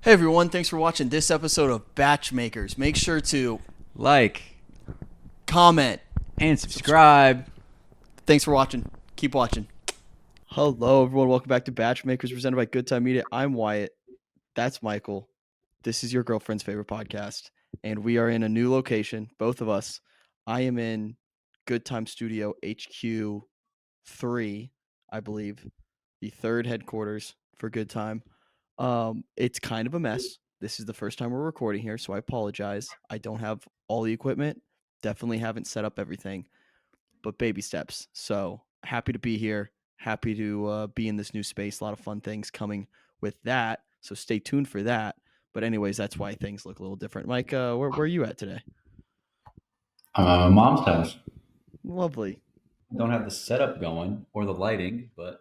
Hey everyone, thanks for watching this episode of BachMakers. Make sure to Like comment. and subscribe. Thanks for watching. Keep watching. Hello everyone, welcome back to BachMakers presented by Good Time Media. I'm Wyatt. That's Michael. This is your girlfriend's favorite podcast. And we are in a new location, both of us. I am in Good Time Studio HQ 3, I believe. The third headquarters for Good Time. It's kind of a mess. This is the first time we're recording here, so I apologize. I don't have all the equipment. Definitely haven't set up everything, but baby steps. So happy to be here. Happy to be in this new space. A lot of fun things coming with that. So stay tuned for that. But anyways, that's why things look a little different. Mike, where are you at today? I'm at my mom's house. Lovely. Don't have the setup going or the lighting, but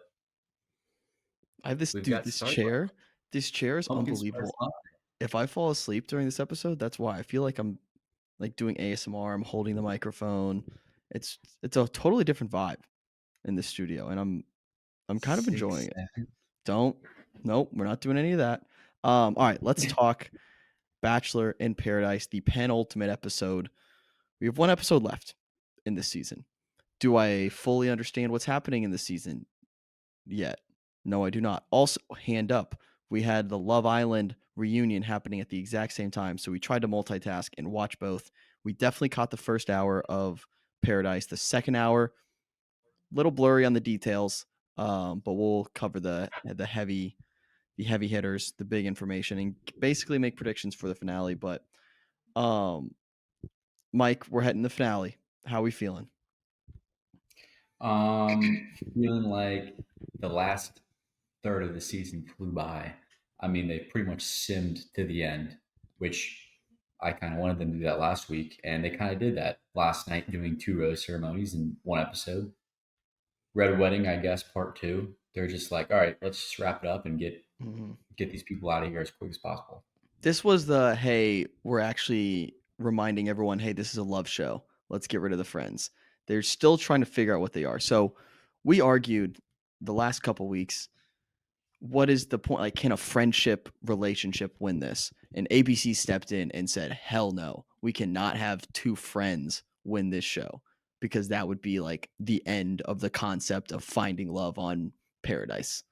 I have this we've dude. got This Starbucks. chair. This chair is Pumpkin spice unbelievable. latte. If I fall asleep during this episode, that's why. I feel like I'm like doing ASMR. I'm holding the microphone. It's a totally different vibe in the studio, and I'm kind of enjoying Six, it. seven. Don't Nope, we're not doing any of that. All right, let's talk Bachelor in Paradise, the penultimate episode. We have one episode left in this season. Do I fully understand what's happening in this season yet? No, I do not. Also, hand up, we had the Love Island reunion happening at the exact same time, so we tried to multitask and watch both. We definitely caught the first hour of Paradise. The second hour, little blurry on the details, but we'll cover the heavy hitters, the big information, and basically make predictions for the finale. But um, Mike, we're heading to the finale. How are we feeling? Feeling like the last third of the season flew by. I mean, they pretty much simmed to the end, which I kind of wanted them to do that last week, and they kind of did that last night, doing two rose ceremonies in one episode. Red Wedding, I guess, part two. They're just like, all right, let's just wrap it up and Mhm. get these people out of here as quick as possible. This was the hey, we're actually reminding everyone, hey, this is a love show. Let's get rid of the friends. They're still trying to figure out what they are. So we argued the last couple weeks, what is the point? Like, can a friendship relationship win this? And ABC stepped in and said, hell no, we cannot have two friends win this show because that would be like the end of the concept of finding love on Paradise.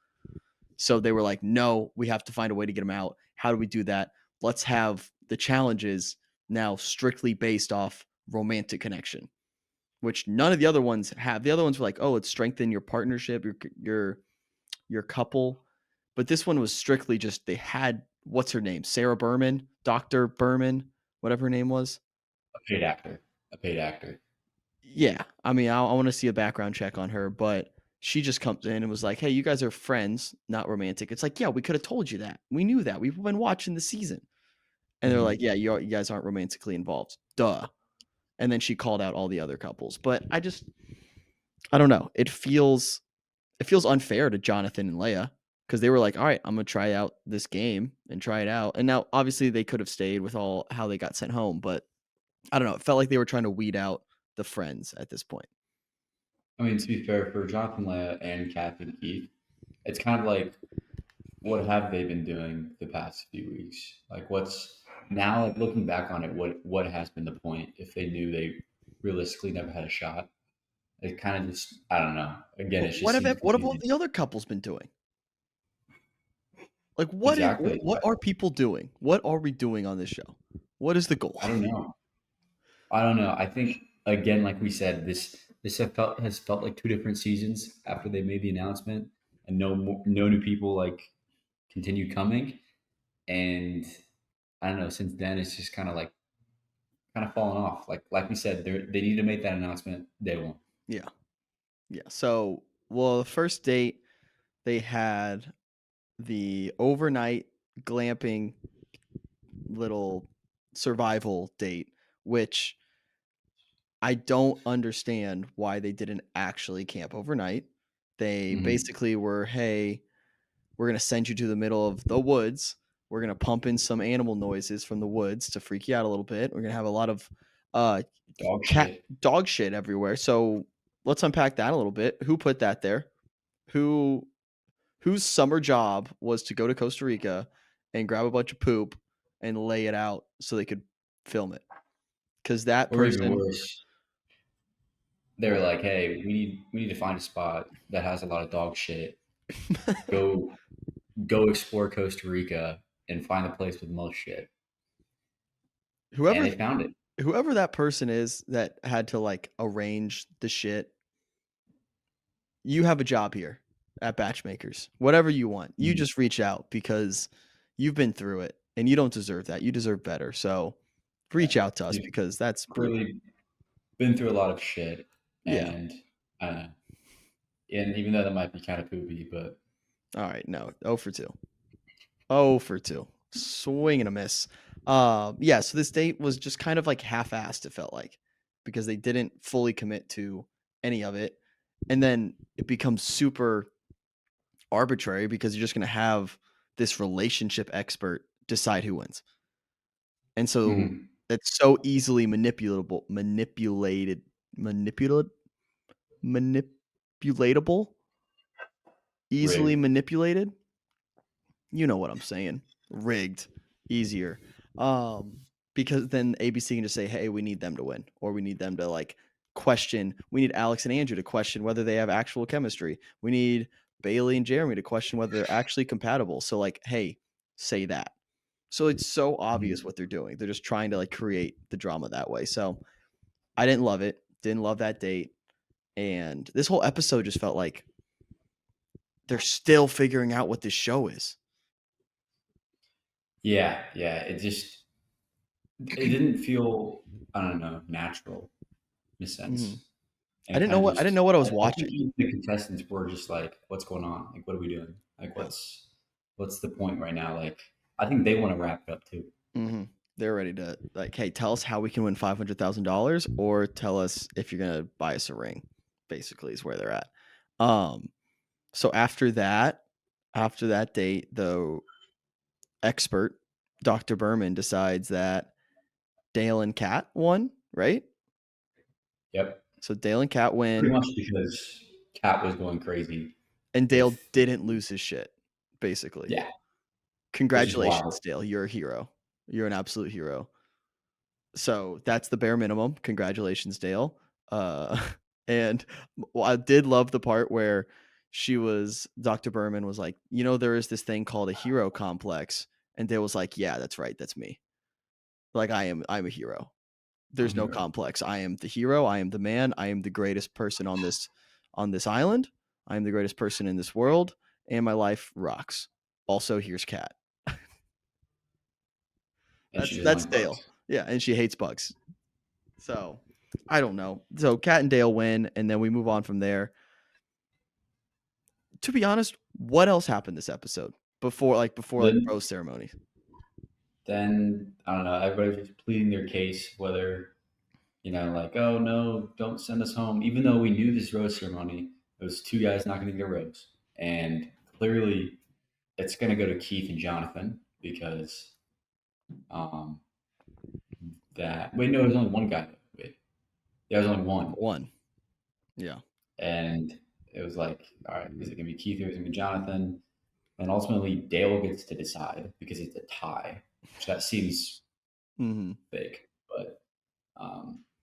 So they were like, no, we have to find a way to get them out. How do we do that? Let's have the challenges now strictly based off romantic connection, which none of the other ones have. The other ones were like, oh, it's strengthen your partnership, your couple. But this one was strictly just they had what's her name? Sarah Berman, Dr. Berman, whatever her name was. A paid actor. A paid actor. Yeah. I mean, I want to see a background check on her, but she just comes in and was like, hey, you guys are friends, not romantic. It's like, yeah, we could have told you that. We knew that. We've been watching the season. And they're like, Mhm. yeah, you guys aren't romantically involved. Duh. And then she called out all the other couples. But I don't know. It feels unfair to Jonathan and Leia because they were like, all right, I'm gonna try out this game and try it out. And now obviously they could have stayed with all how they got sent home, but I don't know. It felt like they were trying to weed out the friends at this point. I mean, to be fair, for Jonathan Leah and Kathy and Keith, it's kind of like, what have they been doing the past few weeks? Like, what's now, like looking back on it, what has been the point if they knew they realistically never had a shot? It kind of just, I don't know. Again, But it just seems what have all confusing. the other couples been doing? Like Exactly. what are people doing? What are we doing on this show? What is the goal? I don't know. I don't know. I think again, like we said, this has felt like two different seasons after they made the announcement, and no new people like continued coming, and I don't know. Since then, it's just kind of fallen off. Like we said, they need to make that announcement day one. Yeah. Yeah. So, well, the first date they had the overnight glamping little survival date, which I don't understand why they didn't actually camp overnight. They Hmm. basically were, hey, we're going to send you to the middle of the woods. We're going to pump in some animal noises from the woods to freak you out a little bit. We're going to have a lot of uh, Dog cat shit. dog shit everywhere. So let's unpack that a little bit. Who put that there? Who whose summer job was to go to Costa Rica and grab a bunch of poop and lay it out so they could film it. Because that Or even person, worse, they were like, "Hey, we need to find a spot that has a lot of dog shit. Go go explore Costa Rica and find the place with the most shit." And whoever they found it. whoever that person is that had to like arrange the shit, you have a job here at BachMakers. Whatever you want, you Mhm. just reach out because you've been through it and you don't deserve that. You deserve better. So Yeah, reach out to us you've because that's brutal. clearly been through a lot of shit, Yeah. and I don't know. And even though that might be kind of poopy, but All right. No. 0 for 2. 0 for 2. Swing and a miss. Yeah. So this date was just kind of like half-assed. It felt like because they didn't fully commit to any of it, and then it becomes super arbitrary because you're just going to have this relationship expert decide who wins. And so Mhm. it's so easily manipulated, manipulatable, easily Rigged. manipulated. You know what I'm saying. Rigged, easier. Because then ABC can just say, "Hey, we need them to win," or we need them to like question. We need Alex and Andrew to question whether they have actual chemistry. We need Bailey and Jeremy to question whether they're actually compatible. So like, hey, say that. So it's so obvious Mhm. what they're doing. They're just trying to like create the drama that way. So I didn't love it. Didn't love that date. And this whole episode just felt like they're still figuring out what this show is. Yeah, yeah. It didn't feel, I don't know, natural in a Mhm. sense. I And didn't know kind of what I didn't just, know what I was I think watching. even the contestants were just like, what's going on? Like, what are we doing? Like, Yeah. what's the point right now? Like, I think they want to wrap it up too. Mhm. They're ready to like, hey, tell us how we can win $500,000 or tell us if you're gonna buy us a ring. Basically, is where they're at. Um, so after that date, the expert, Dr. Berman, decides that Dale and Kat won, right? Yep. So Dale and Kat Pretty win, much because Cat was going crazy and Dale with, didn't lose his shit, basically. yeah, which is Congratulations, wild. Dale. You're a hero. You're an absolute hero. So that's the bare minimum. Congratulations, Dale. Uh, and I did love the part where Dr. Berman was like, there is this thing called a hero complex. And Dale was like, yeah, that's right. That's me. Like, I'm a hero. I'm There's no here. complex. I am the hero. I am the man. I am the greatest person on this island. I am the greatest person in this world. And my life rocks. Also, here's Kat. And That's she doesn't that's like Dale. bugs. Yeah, and she hates bugs. So I don't know. So Kat and Dale win, and then we move on from there. To be honest, what else happened this episode before like Then rose ceremony? then I don't know. Everybody was pleading their case, whether like, oh no, don't send us home. Even though we knew this rose ceremony, those two guys not going to get a rose, and clearly it's going to go to Keith and Jonathan because um, that. Wait, no, there's only one guy. Wait, yeah, there's only one, One. Yeah. and it was like, all right, is it going to be Keith or is it going to be Jonathan? And ultimately, Dale gets to decide because it's a tie, which that seems hmm fake, but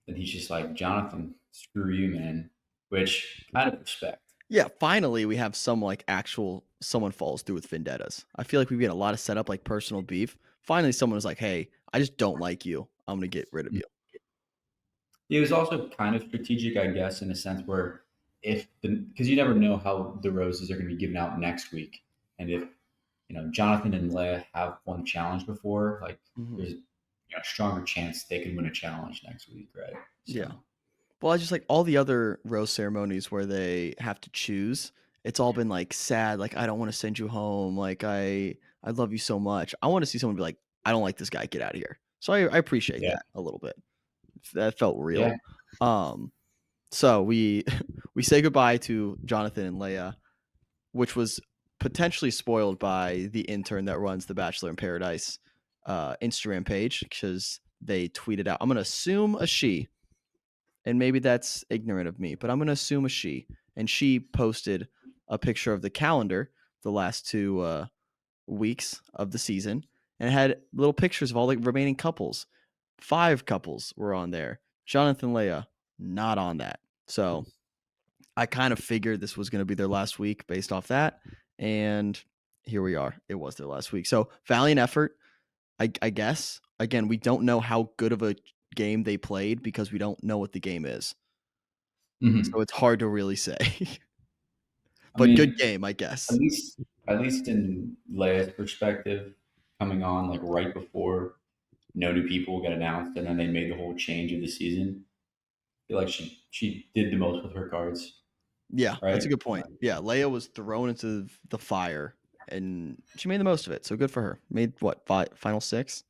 then he's just like, Jonathan, screw you, man, which kind of respect. Yeah. Finally, we have some like actual someone falls through with vendettas. I feel like we get a lot of setup like personal beef. Finally, someone is like, "Hey, I just don't like you. I'm gonna get rid of you." It was also kind of strategic, I guess, in a sense where because you never know how the roses are going to be given out next week, and if Jonathan and Leia have won a challenge before, like hmm there's a stronger chance they could win a challenge next week, right? Yeah. So Well, I just like all the other rose ceremonies where they have to choose. It's all been like sad. Like I don't want to send you home. Like I love you so much. I want to see someone be like, I don't like this guy. Get out of here. So I appreciate yeah, that a little bit. That felt real. yeah, Um, so we we say goodbye to Jonathan and Leia, which was potentially spoiled by the intern that runs the Bachelor in Paradise Instagram page because they tweeted out. I'm gonna assume a she, and maybe that's ignorant of me, but I'm gonna assume a she. And she posted a picture of the calendar, the last two weeks of the season and had little pictures of all the remaining couples. 5 couples were on there. Jonathan Leia, not on that. So I kind of figured this was going to be their last week based off that. And here we are. It was their last week. So valiant effort, I guess. Again, we don't know how good of a game they played because we don't know what the game is. Mhm. So it's hard to really say. I But good mean, game, I at guess. least at least in Leia's perspective, coming on like right before no new people got announced, and then they made the whole change of the season. I feel like she did the most with her cards, Yeah, that's a right? good point. Yeah, Leia was thrown into the fire and she made the most of it. So good for her. Made what, final 6?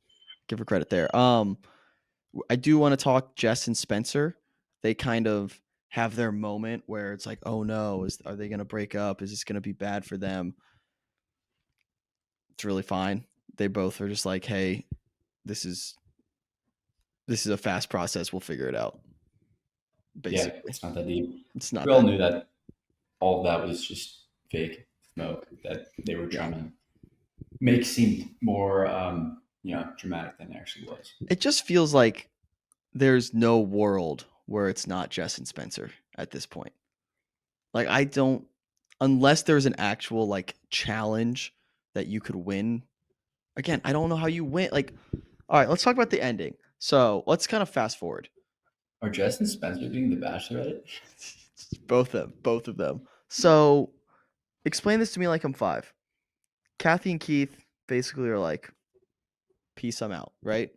Give her credit there. I do want to talk Jess and Spencer. They kind of have their moment where it's like, oh no, are they going to break up? Is this going to be bad for them? It's really fine. They both are just like, hey, this is a fast process. We'll figure it out. Yeah, Basically, it's not that deep. it's not We all that. knew that all of that was just fake smoke that they were Yeah, trying to make seem more, dramatic than it actually was. it just feels like there's no world where it's not Jess and Spencer at this point. Like I don't, unless there's an actual like challenge that you could win. Again, I don't know how you win. Like, all right, let's talk about the ending. So let's kind of fast forward. Are Jess and Spencer doing the Bachelorette? Both of them. So explain this to me like I'm 5. Kathy and Keith basically are like, peace, I'm out, right?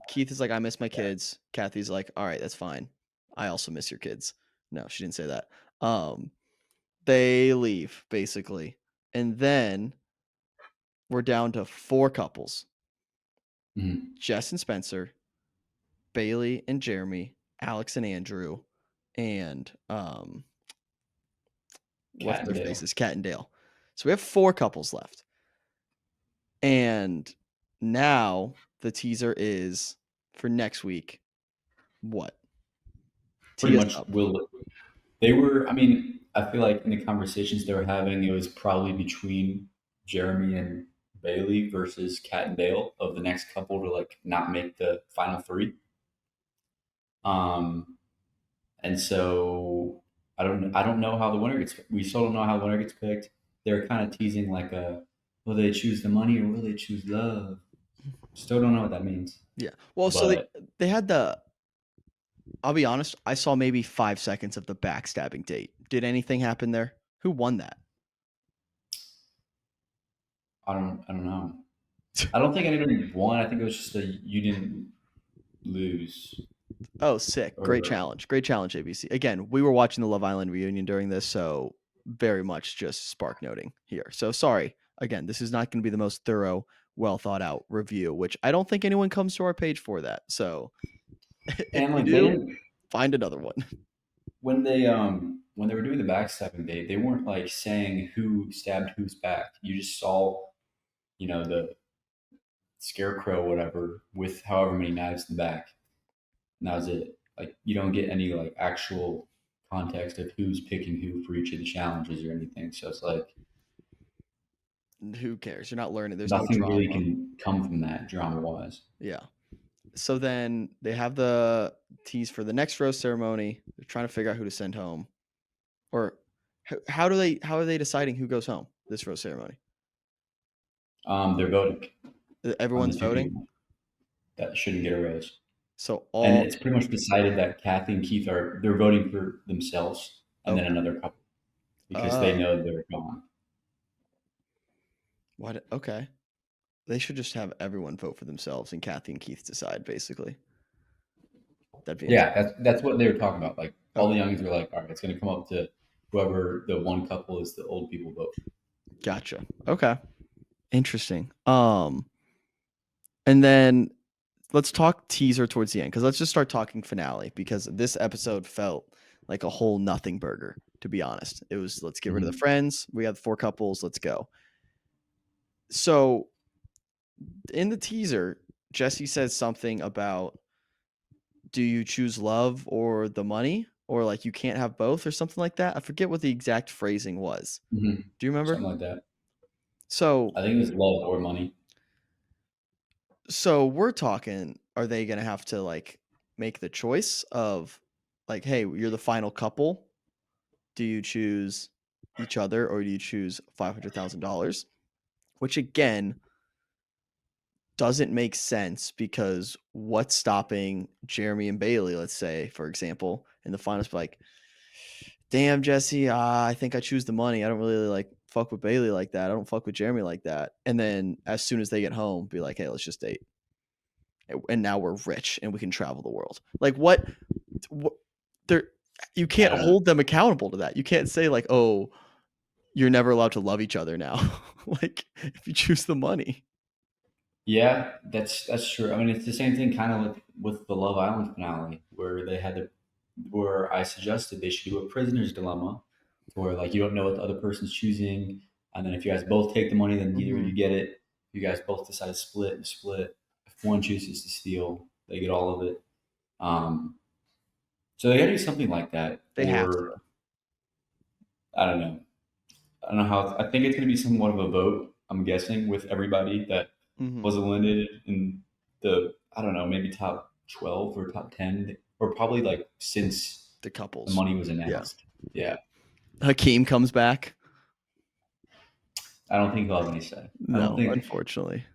Keith is like, I miss my Yeah. kids. Kathy's like, all right, that's fine. I also miss your kids. No, she didn't say that. Um, they leave basically. And then we're down to 4 couples. Mhm. Jess and Spencer, Bailey and Jeremy, Alex and Andrew, and what's Cat and their Dale. faces? Cat and Dale. So we have 4 couples left. And now the teaser is for next week. What? Pretty Tee us much up. will. They were, I mean, I feel like in the conversations they were having, it was probably between Jeremy and Bailey versus Cat and Dale of the next couple to like not make the final 3. Um, and so I don't know how the winner gets. We still don't know how the winner gets picked. They're kind of teasing like a, will they choose the money or will they choose love? Still don't know what that means. Yeah. Well, so But they had the, I'll be honest, I saw maybe 5 seconds of the backstabbing date. Did anything happen there? Who won that? I don't know. I don't think anybody won. I think it was just a you didn't lose Oh, sick. Great or challenge. Great challenge, ABC. Again, we were watching the Love Island reunion during this, so very much just spark noting here. So sorry. Again, this is not going to be the most thorough, well thought out review, which I don't think anyone comes to our page for that. So if and you like they do, didn't find another one. when they were doing the backstabbing they weren't like saying who stabbed whose back. You just saw, the scarecrow or whatever with however many knives in the back. And that was it. Like you don't get any like actual context of who's picking who for each of the challenges or anything. So it's like Who cares? You're not learning. There's no nothing really drama. can come from that drama wise. Yeah. So then they have the tease for the next rose ceremony. They're trying to figure out who to send home. Or how are they deciding who goes home this rose ceremony? They're voting on the Everyone's 2 voting. people that shouldn't get a rose. So And all it's pretty much decided that Kathy and Keith they're voting for themselves and then okay. another couple because they Oh, know they're gone. what? Okay. They should just have everyone vote for themselves and Kathy and Keith decide. Basically, that'd be Yeah, interesting. that's what they were talking about. Like all the Okay, youngins were like, all right, it's going to come up to whoever the one couple is the old people vote. gotcha. Okay, interesting. And then let's talk teaser towards the end because let's just start talking finale because this episode felt like a whole nothing burger. To be honest, it was let's get rid of the Mhm. friends. We have 4 couples. Let's go. So in the teaser, Jesse says something about do you choose love or the money or like you can't have both or something like that. I forget what the exact phrasing was. Mhm. Do you remember? Something like that. So I think it was love or money. we're talking, are they gonna have to like make the choice of like, hey, you're the final couple. Do you choose each other or do you choose $500,000? Which again doesn't make sense because what's stopping Jeremy and Bailey, let's say, for example, in the finals, like, damn, Jesse, I think I choose the money. I don't really like fuck with Bailey like that. I don't fuck with Jeremy like that. And then as soon as they get home, be like, hey, let's just date. And now we're rich and we can travel the world. Like what there you I can't don't know. hold them accountable to that. You can't say like, oh, you're never allowed to love each other now. Like if you choose the money. Yeah, that's true. I mean, it's the same thing kind of with the Love Island finale where I suggested they should do a prisoner's dilemma, where like you don't know what the other person's choosing, and then if you guys both take the money, then neither of Mhm. you get it. If you guys both decide to split. If one chooses to steal, they get all of it. Um, so they got to do something like that, They have to. or I don't know. I don't know how. I think it's going to be somewhat of a vote. I'm guessing with everybody that Mhm. was eliminated in the I don't know maybe top 12 or top 10 or probably like since The the couples. money was Yeah. announced. Yeah, Hakeem comes back. I don't think he'll have any say. No, unfortunately.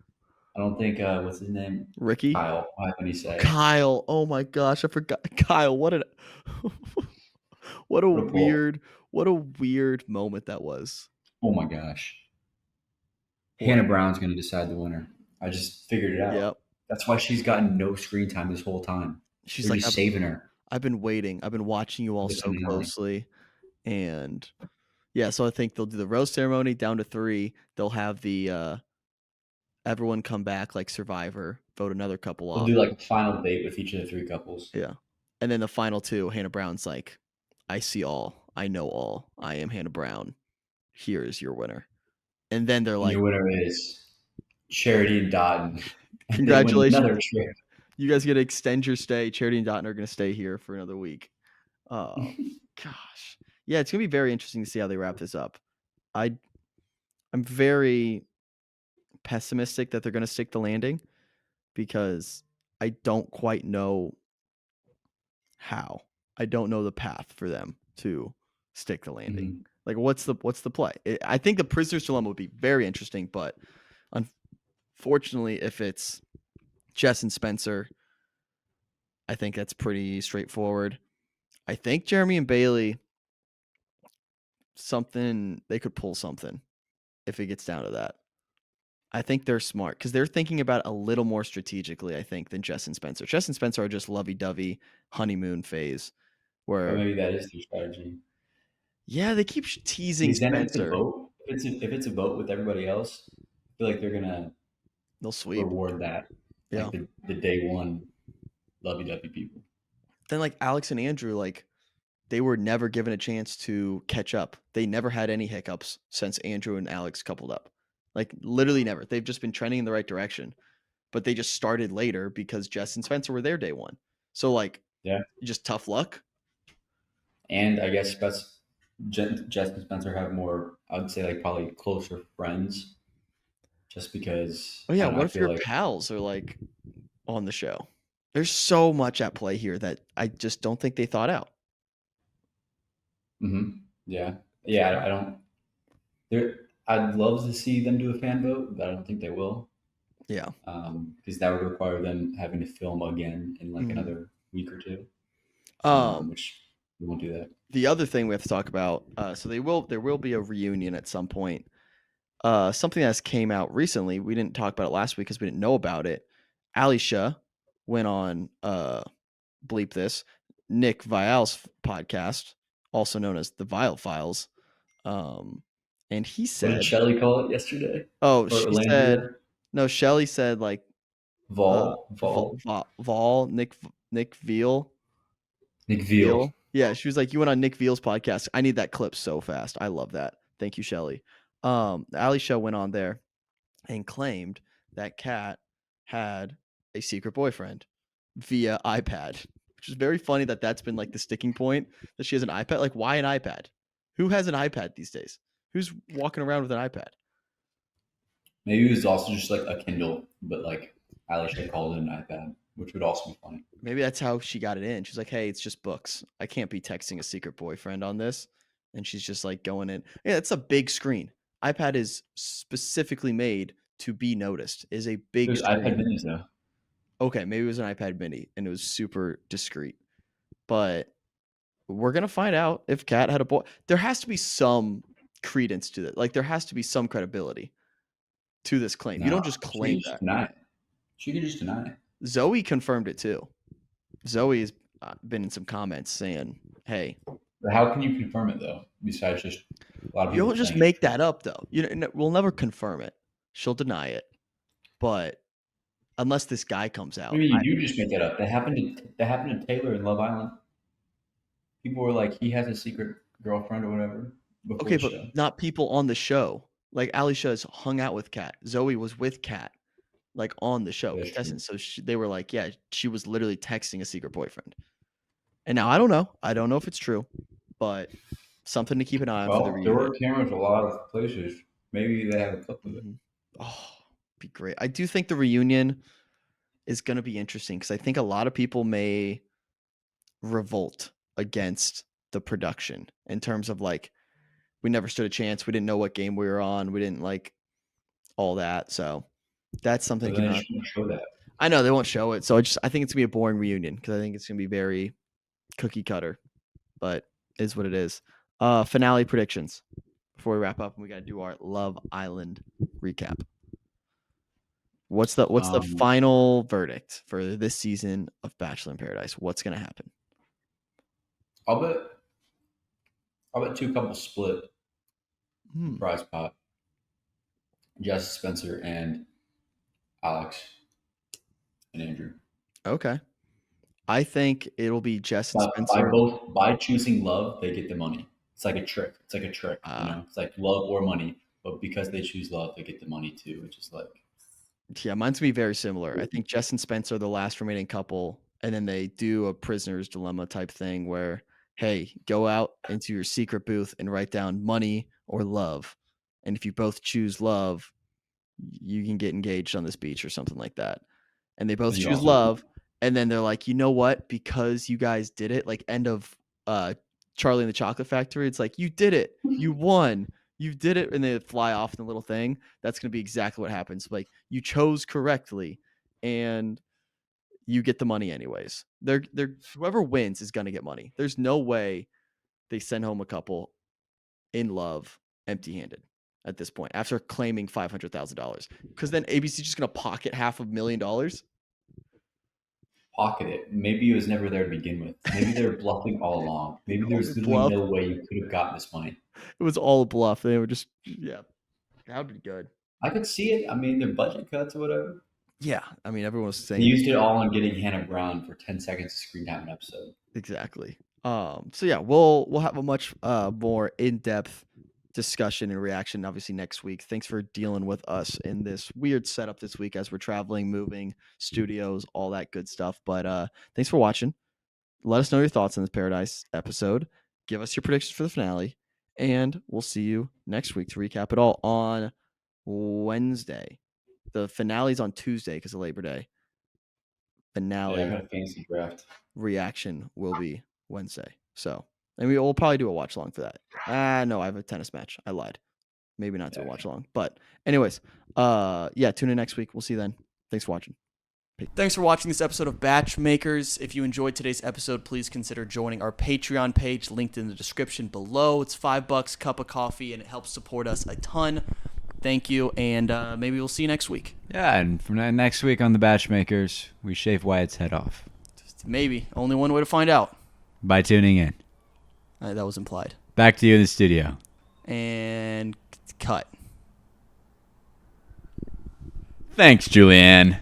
I don't think what's his name Ricky? Kyle will have any say. Kyle. Oh my gosh, I forgot. Kyle, what an what a What a pull! weird moment that was. Oh my gosh, What Hannah Brown's going to decide the winner. I just figured it out. Yep. That's why she's gotten no screen time this whole time. She's They're like, just saving her I've been waiting. I've been watching you for all the so finale. closely. And yeah, so I think they'll do the rose ceremony down to 3. They'll have the everyone come back like Survivor, vote another couple They'll off. do like a final date with each of the three couples. Yeah. And then the final 2, Hannah Brown's like, I see all. I know all. I am Hannah Brown. Here is your winner. And then they're And like, your winner is Charity and Dotton. And they win congratulations. another trip. You guys get to extend your stay. Charity and Dotton are going to stay here for another week. Gosh. Yeah, it's going to be very interesting to see how they wrap this up. I'm very pessimistic that they're going to stick the landing because I don't quite know how. I don't know the path for them to stick the landing. Mhm. Like what's the play? I think the prisoner's dilemma would be very interesting, but unfortunately, if it's Jess and Spencer, I think that's pretty straightforward. I think Jeremy and Bailey, they could pull something if it gets down to that. I think they're smart because they're thinking about it a little more strategically, I think, than Jess and Spencer. Jess and Spencer are just lovey-dovey honeymoon phase Or where, maybe that is their strategy. yeah, they keep teasing Because then if it's a Spencer. vote, if it's a vote with everybody else, I feel like they're gonna They'll sweep. reward that, Yeah. like the day one lovey dovey people. Then like Alex and Andrew, like they were never given a chance to catch up. They never had any hiccups since Andrew and Alex coupled up. Like literally never. They've just been trending in the right direction. But they just started later because Jess and Spencer were there day one. So like Yeah, just tough luck. and I guess Jess and Spencer have more. I would say like probably closer friends, just because Oh I yeah, don't know. I what if feel your like pals are like on the show? There's so much at play here that I just don't think they thought out. yeah, yeah. I don't. There, I'd love to see them do a fan vote, but I don't think they will. Yeah. Because that would require them having to film again in like Mhm. another week or two, Um, which we won't do that. the other thing we have to talk about, so there will be a reunion at some point. Something that's came out recently, we didn't talk about it last week because we didn't know about it. Alisha went on bleep this, Nick Vial's podcast, also known as the Vial Files. And he What did said, Shelly call it yesterday? oh, Or she said, Landria? no, Shelly said like Vol, Vol Nick Nick Veal. Veal. Yeah, she was like, you went on Nick Veal's podcast. I need that clip so fast. I love that. Thank you, Shelly. Ali Show went on there and claimed that Kat had a secret boyfriend via iPad, which is very funny that that's been like the sticking point that she has an iPad. Like, why an iPad? Who has an iPad these days? Who's walking around with an iPad? Maybe it was also just like a Kindle, but like Alicia called it an iPad, which would also be funny. Maybe that's how she got it in. She's like, hey, it's just books. I can't be texting a secret boyfriend on this. And she's just like going in. Yeah, it's a big screen. iPad is specifically made to be noticed. Is a big There's iPad screen. minis though. Okay, maybe it was an iPad mini and it was super discreet. But we're gonna find out if Kat had a boy. There has to be some credence to it. Like there has to be some credibility to this claim. You No, don't just she can claim just that. deny it. She can just deny it. Zoe confirmed it too. Zoe's been in some comments saying, "Hey, But how can you confirm it though? Besides just a lot of you people don't just saying make it's true. that up, though. We'll never confirm it. She'll deny it, but unless this guy comes I out, mean, you do just make that up. That happened to Taylor in Love Island. People were like, he has a secret girlfriend or whatever before okay, the but show. not people on the show. Like Alicia has hung out with Kat. Zoe was with Kat, like on the show That's true. contestant. So they were like, yeah, she was literally texting a secret boyfriend. And now I don't know. I don't know if it's true, but something to keep an eye on for the Well, there were reunion. cameras a lot of places. Maybe they have a clip of it. Mhm. Oh, be great. I do think the reunion is going to be interesting because I think a lot of people may revolt against the production in terms of like we never stood a chance. We didn't know what game we were on. We didn't like all that. So that's something to But keep then an they eye on. just won't show that. I know they won't show it. So I think it's gonna be a boring reunion because I think it's gonna be very cookie cutter, but is what it is. Finale predictions before we wrap up, and we gotta do our Love Island recap. What's the Um, final verdict for this season of Bachelor in Paradise? What's gonna happen? I'll bet. I'll bet two couples split the Hmm. prize pot. Jess Spencer and Alex and Andrew. Okay. I think it'll be Jess and But by Spencer. both by choosing love, they get the money. It's like a trick. It's like a trick. Uh, It's like love or money. But because they choose love, they get the money too, which is like yeah, mine's gonna be very similar. I think Jess and Spencer are the last remaining couple, and then they do a prisoner's dilemma type thing where, hey, go out into your secret booth and write down money or love. And if you both choose love, you can get engaged on this beach or something like that. And they both and you choose also love, and then they're like, you know what? Because you guys did it, like end of Charlie and the Chocolate Factory, it's like you did it, you won, you did it, and they fly off in the little thing. That's gonna be exactly what happens. Like you chose correctly, and you get the money anyways. They're whoever wins is gonna get money. There's no way they send home a couple in love empty-handed at this point after claiming $500,000 because then ABC's just gonna pocket $500,000. pocket it. Maybe it was never there to begin with. Maybe they were bluffing all along. Maybe there All was a literally bluff. no way you could have gotten this money. It was all a bluff. They were just yeah. That would be good. I could see it. I mean, their budget cuts or whatever. Yeah, I mean everyone was They saying used it all on getting Hannah Brown for 10 seconds of screen time an episode. exactly. So yeah, we'll have a much more in-depth discussion and reaction obviously next week. Thanks for dealing with us in this weird setup this week as we're traveling, moving, studios, all that good stuff. But thanks for watching. Let us know your thoughts on this Paradise episode. Give us your predictions for the finale, and we'll see you next week to recap it all on Wednesday. The finale's on Tuesday because of Labor Day. Yeah, I Finale got a fancy draft. reaction will be Wednesday. So, and we'll probably do a watch along for that. No, I have a tennis match. I lied. Maybe not do a Yeah, watch along. But anyways, yeah, tune in next week. We'll see you then. Thanks for watching. Thanks for watching this episode of BachMakers. If you enjoyed today's episode, please consider joining our Patreon page linked in the description below. It's $5, cup of coffee, and it helps support us a ton. Thank you, and maybe we'll see you next week. Yeah, and from next week on the BachMakers, we shave Wyatt's head off. Maybe. Only one way to find out. By tuning in. That was implied. Back to you in the studio. And cut. Thanks, Julianne.